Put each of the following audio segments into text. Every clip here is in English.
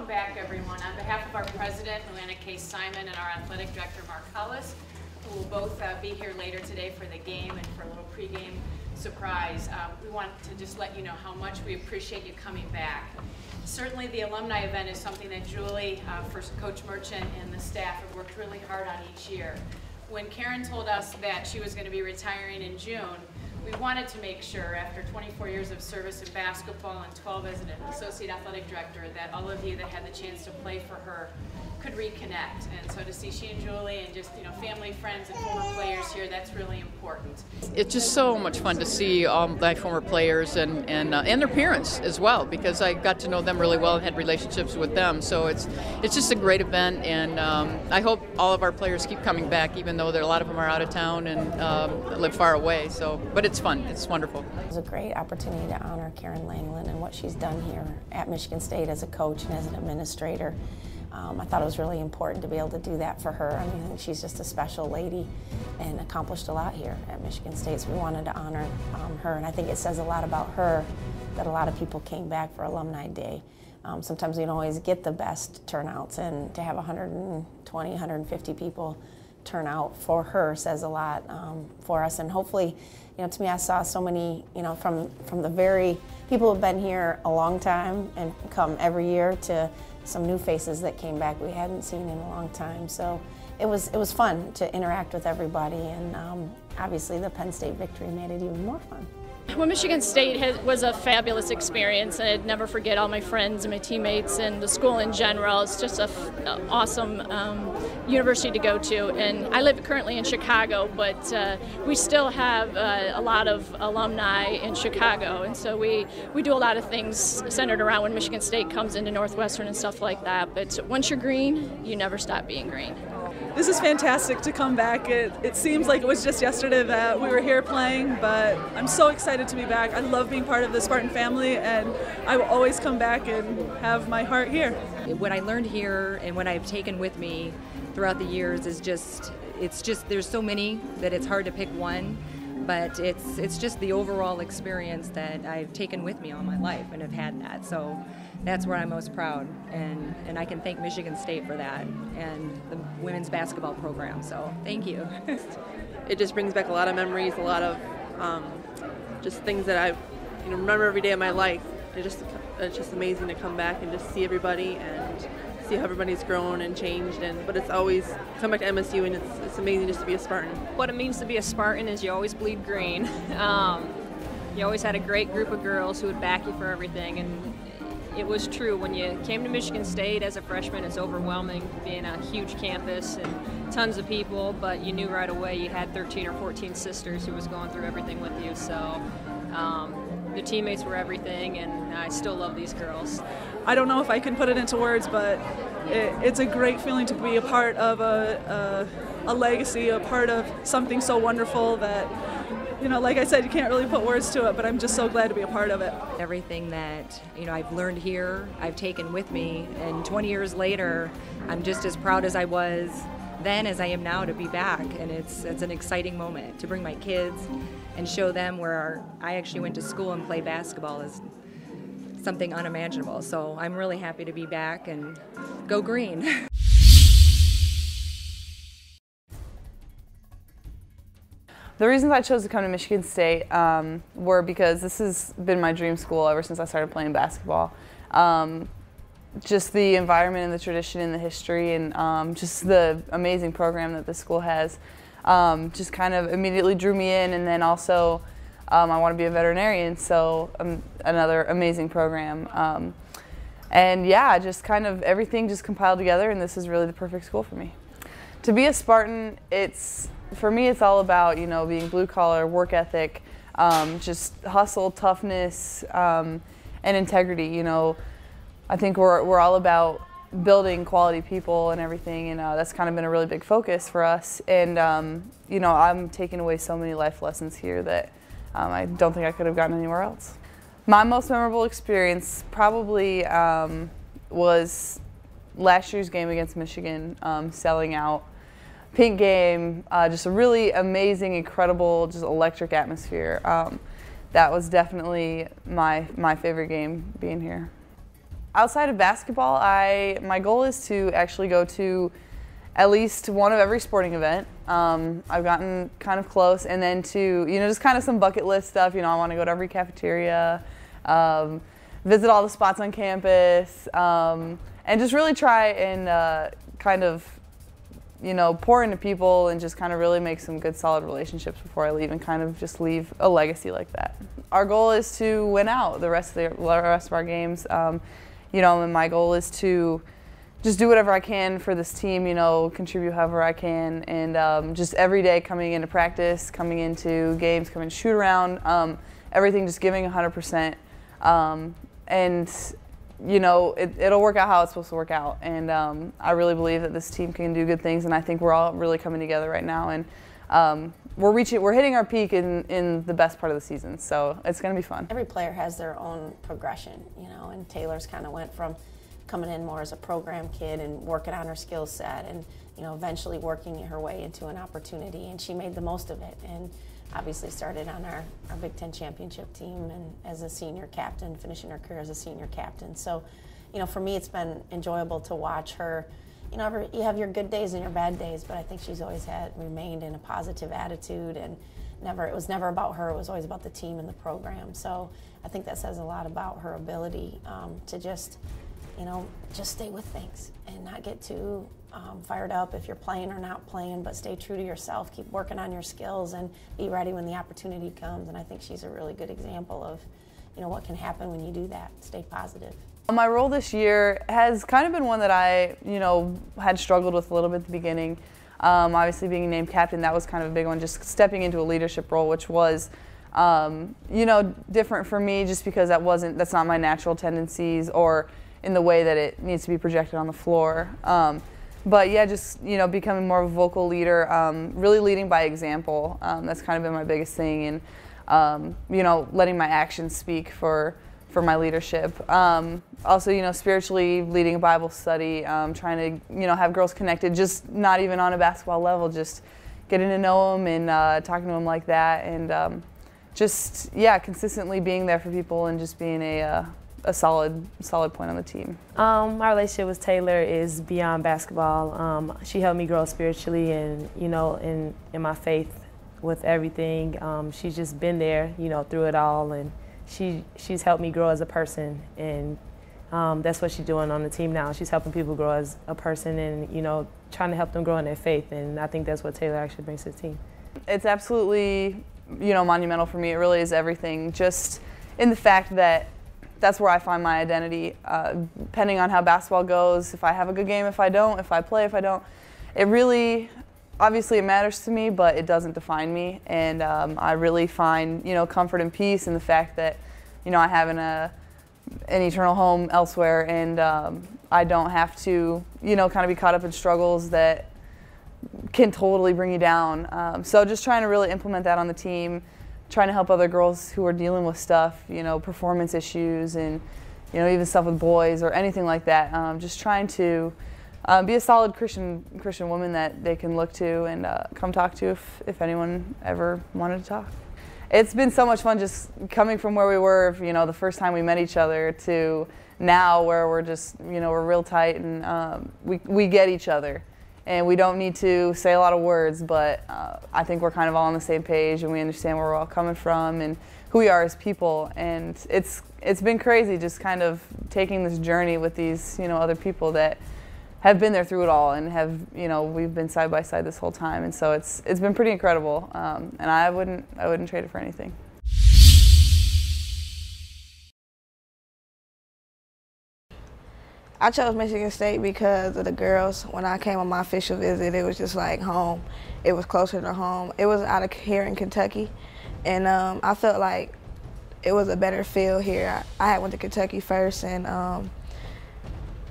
welcome back, everyone. On behalf of our president, Luana K. Simon, and our athletic director, Mark Hullis, who will both be here later today for the game and for a little pregame surprise, we want to just let you know how much we appreciate you coming back. Certainly the alumni event is something that Julie, first Coach Merchant, and the staff have worked really hard on each year. When Karen told us that she was going to be retiring in June, we wanted to make sure, after 24 years of service in basketball and 12 as an associate athletic director, that all of you that had the chance to play for her could reconnect. And so to see she and Julie and just, family, friends, and former players here, that's really important. It's just so much fun to see all my former players and their parents as well, because I got to know them really well and had relationships with them. So it's just a great event, and I hope all of our players keep coming back, even though a lot of them are out of town and live far away. But it's fun. It's wonderful. It was a great opportunity to honor Karen Langeland and what she's done here at Michigan State as a coach and as an administrator. I thought it was really important to be able to do that for her. I mean, I think she's just a special lady and accomplished a lot here at Michigan State, so we wanted to honor her. And I think it says a lot about her that a lot of people came back for Alumni Day. Sometimes we don't always get the best turnouts, and to have 120, 150 people turn out for her says a lot for us. And hopefully, to me, I saw so many, from the very people who've been here a long time and come every year to some new faces that came back we hadn't seen in a long time. So it was fun to interact with everybody, and obviously the Penn State victory made it even more fun. Well, Michigan State was a fabulous experience, and I'd never forget all my friends and my teammates and the school in general. It's just an awesome university to go to. And I live currently in Chicago, but we still have a lot of alumni in Chicago, and so we do a lot of things centered around when Michigan State comes into Northwestern and stuff like that. But once you're green, you never stop being green. This is fantastic to come back. It seems like it was just yesterday that we were here playing, but I'm so excited to be back. I love being part of the Spartan family, and I will always come back and have my heart here. What I learned here and what I've taken with me throughout the years is there's so many that it's hard to pick one, but it's just the overall experience that I've taken with me all my life and have had that. So that's where I'm most proud, and I can thank Michigan State for that and the women's basketball program, so thank you. It just brings back a lot of memories, a lot of just things that I remember every day of my life. It's just amazing to come back and just see everybody and see how everybody's grown and changed. But it's always come back to MSU, and it's amazing just to be a Spartan. What it means to be a Spartan is you always bleed green. You always had a great group of girls who would back you for everything, and it was true. When you came to Michigan State as a freshman, it's overwhelming, being a huge campus and tons of people, but you knew right away you had 13 or 14 sisters who was going through everything with you. So the teammates were everything, and I still love these girls. I don't know if I can put it into words, but it's a great feeling to be a part of a legacy, a part of something so wonderful that, like I said, you can't really put words to it, but I'm just so glad to be a part of it. Everything that I've learned here, I've taken with me, and 20 years later, I'm just as proud as I was then as I am now to be back, and it's an exciting moment to bring my kids and show them where I actually went to school and played basketball is something unimaginable. So I'm really happy to be back, and go green. The reasons I chose to come to Michigan State were because this has been my dream school ever since I started playing basketball. Just the environment and the tradition and the history, and just the amazing program that the school has just kind of immediately drew me in. And then also I want to be a veterinarian, so another amazing program. And yeah, just kind of everything just compiled together, and this is really the perfect school for me. To be a Spartan, for me, it's all about, being blue collar, work ethic, just hustle, toughness, and integrity. I think we're all about building quality people and everything, and that's kind of been a really big focus for us. And I'm taking away so many life lessons here that I don't think I could have gotten anywhere else. My most memorable experience probably was last year's game against Michigan, selling out. Pink game, just a really amazing, incredible, just electric atmosphere. That was definitely my favorite game being here. Outside of basketball, my goal is to actually go to at least one of every sporting event. I've gotten kind of close, and then to, just kind of some bucket list stuff. I want to go to every cafeteria, visit all the spots on campus, and just really try and kind of, pour into people and just kind of really make some good solid relationships before I leave and kind of just leave a legacy like that. Our goal is to win out the rest of our games. And my goal is to just do whatever I can for this team, contribute however I can, and just every day coming into practice, coming into games, coming to shoot around, everything just giving 100%. And it'll work out how it's supposed to work out. And I really believe that this team can do good things, and I think we're all really coming together right now. And we're hitting our peak in the best part of the season, so it's going to be fun. Every player has their own progression, and Taylor's kind of went from coming in more as a program kid and working on her skill set and, eventually working her way into an opportunity, and she made the most of it. And obviously started on our Big Ten championship team and as a senior captain, finishing her career as a senior captain. So, for me, it's been enjoyable to watch her. You have your good days and your bad days, but I think she's always remained in a positive attitude, and it was never about her. It was always about the team and the program. So I think that says a lot about her ability to just stay with things and not get too fired up if you're playing or not playing, but stay true to yourself, keep working on your skills, and be ready when the opportunity comes. And I think she's a really good example of, what can happen when you do that. Stay positive. My role this year has kind of been one that I, had struggled with a little bit at the beginning. Obviously being named captain, that was kind of a big one, just stepping into a leadership role, which was, different for me just because that's not my natural tendencies or in the way that it needs to be projected on the floor. But yeah, just, becoming more of a vocal leader, really leading by example. That's kind of been my biggest thing, and, letting my actions speak for my leadership. Also, spiritually leading a Bible study, trying to, have girls connected, just not even on a basketball level, just getting to know them and talking to them like that, and just, consistently being there for people and just being a solid point on the team. My relationship with Taylor is beyond basketball. She helped me grow spiritually and, in my faith with everything. She's just been there, through it all, and she's helped me grow as a person, and that's what she's doing on the team now. She's helping people grow as a person and, trying to help them grow in their faith, and I think that's what Taylor actually brings to the team. It's absolutely, monumental for me. It really is everything, just in the fact that that's where I find my identity, depending on how basketball goes. If I have a good game, if I don't, if I play, if I don't. It really, obviously it matters to me, but it doesn't define me. And I really find, comfort and peace in the fact that, I have an eternal home elsewhere, and I don't have to, kind of be caught up in struggles that can totally bring you down. So just trying to really implement that on the team, trying to help other girls who are dealing with stuff, performance issues and, even stuff with boys or anything like that. Just trying to be a solid Christian woman that they can look to and come talk to if anyone ever wanted to talk. It's been so much fun just coming from where we were, the first time we met each other to now where we're just, we're real tight and we get each other. And we don't need to say a lot of words, but I think we're kind of all on the same page, and we understand where we're all coming from and who we are as people. And it's been crazy just kind of taking this journey with these, other people that have been there through it all and have, we've been side by side this whole time. And so it's been pretty incredible, and I wouldn't trade it for anything. I chose Michigan State because of the girls. When I came on my official visit, it was just like home. It was closer to home. It was out of here in Kentucky, and I felt like it was a better feel here. I had went to Kentucky first and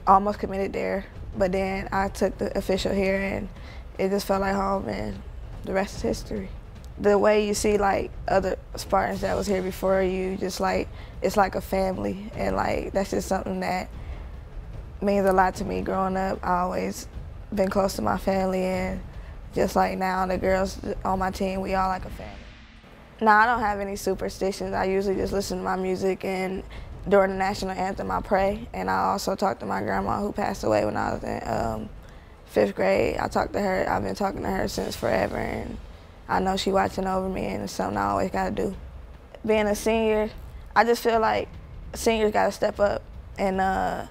almost committed there, but then I took the official here, and it just felt like home, and the rest is history. The way you see like other Spartans that was here before you, just like it's like a family, and like that's just something that means a lot to me. Growing up, I always been close to my family, and just like now, the girls on my team, we all like a family. No, I don't have any superstitions. I usually just listen to my music and during the national anthem, I pray, and I also talk to my grandma who passed away when I was in 5th grade. I talk to her. I've been talking to her since forever, and I know she's watching over me, and it's something I always got to do. Being a senior, I just feel like seniors got to step up, and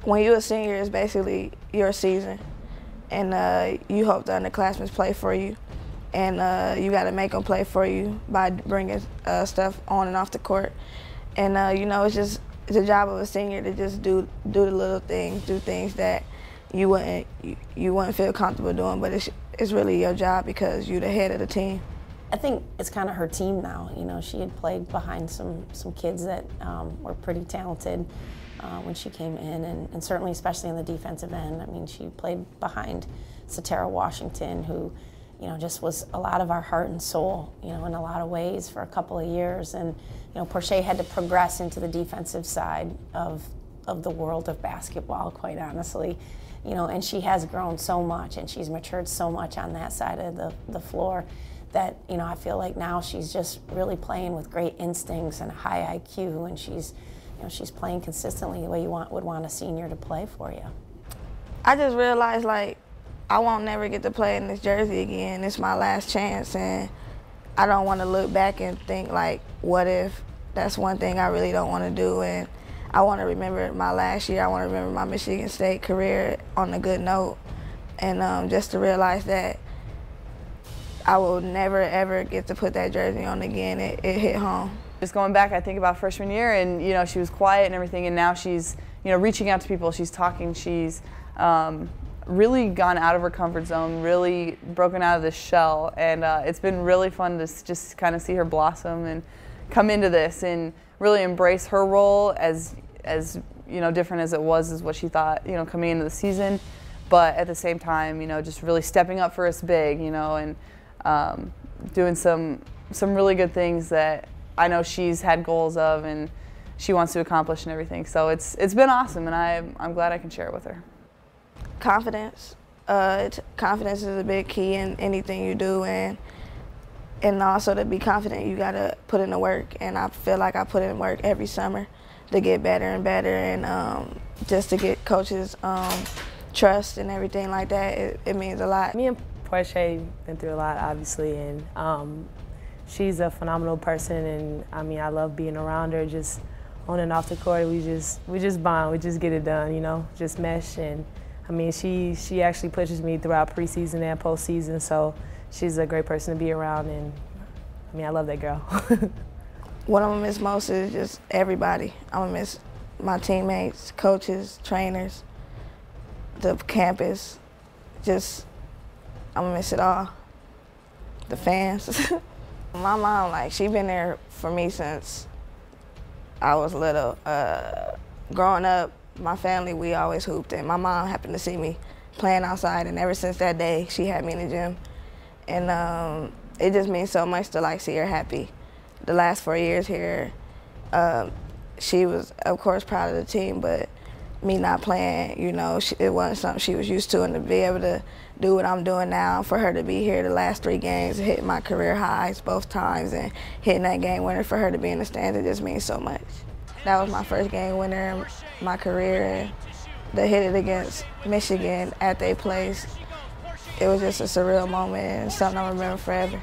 when you're a senior, it's basically your season, and you hope the underclassmen play for you, and you got to make them play for you by bringing stuff on and off the court. And you know, it's the job of a senior to just do the little things, do things that you wouldn't feel comfortable doing, but it's really your job because you're the head of the team. I think it's kind of her team now. You know, she had played behind some kids that were pretty talented when she came in, and certainly, especially in the defensive end. I mean, she played behind Satara Washington, who, you know, just was a lot of our heart and soul, you know, in a lot of ways for a couple of years. And, you know, Portia had to progress into the defensive side of the world of basketball, quite honestly. You know, and she has grown so much, and she's matured so much on that side of the floor that, you know, I feel like now she's just really playing with great instincts and a high IQ, and she's, you know, she's playing consistently the way you would want a senior to play for you. I just realized, like, I won't never get to play in this jersey again. It's my last chance, and I don't want to look back and think, like, what if? That's one thing I really don't want to do, and I want to remember my last year. I want to remember my Michigan State career on a good note, and just to realize that I will never, ever get to put that jersey on again. It hit home. Just going back, I think about freshman year, and, you know, she was quiet and everything, and now she's, you know, reaching out to people. She's talking. She's really gone out of her comfort zone, really broken out of this shell, and it's been really fun to just kind of see her blossom and come into this and really embrace her role as you know, different as it was as what she thought, you know, coming into the season, but at the same time, you know, just really stepping up for us big, you know, and doing some really good things that I know she's had goals of and she wants to accomplish and everything. So it's been awesome, and I'm glad I can share it with her. Confidence. Confidence is a big key in anything you do, and also to be confident, you gotta put in the work. And I feel like I put in work every summer to get better and better, and just to get coaches' trust and everything like that. It means a lot. Me and Portia been through a lot, obviously, and she's a phenomenal person, and I mean, I love being around her. Just on and off the court, we just bond, we just get it done, you know, just mesh. And I mean, she actually pushes me throughout preseason and postseason, so she's a great person to be around, and I mean, I love that girl. What I'm gonna miss most is just everybody. I'm gonna miss my teammates, coaches, trainers, the campus. Just, I'm gonna miss it all. The fans. My mom, like, she been there for me since I was little. Growing up, my family, we always hooped, and my mom happened to see me playing outside, and ever since that day, she had me in the gym. And it just means so much to, like, see her happy. The last 4 years here, she was, of course, proud of the team, but me not playing, you know, it wasn't something she was used to, and to be able to do what I'm doing now, for her to be here the last 3 games, hit my career highs both times, and hitting that game winner, for her to be in the stands, it just means so much. That was my first game winner in my career, and to hit it against Michigan at their place, it was just a surreal moment and something I'll remember forever.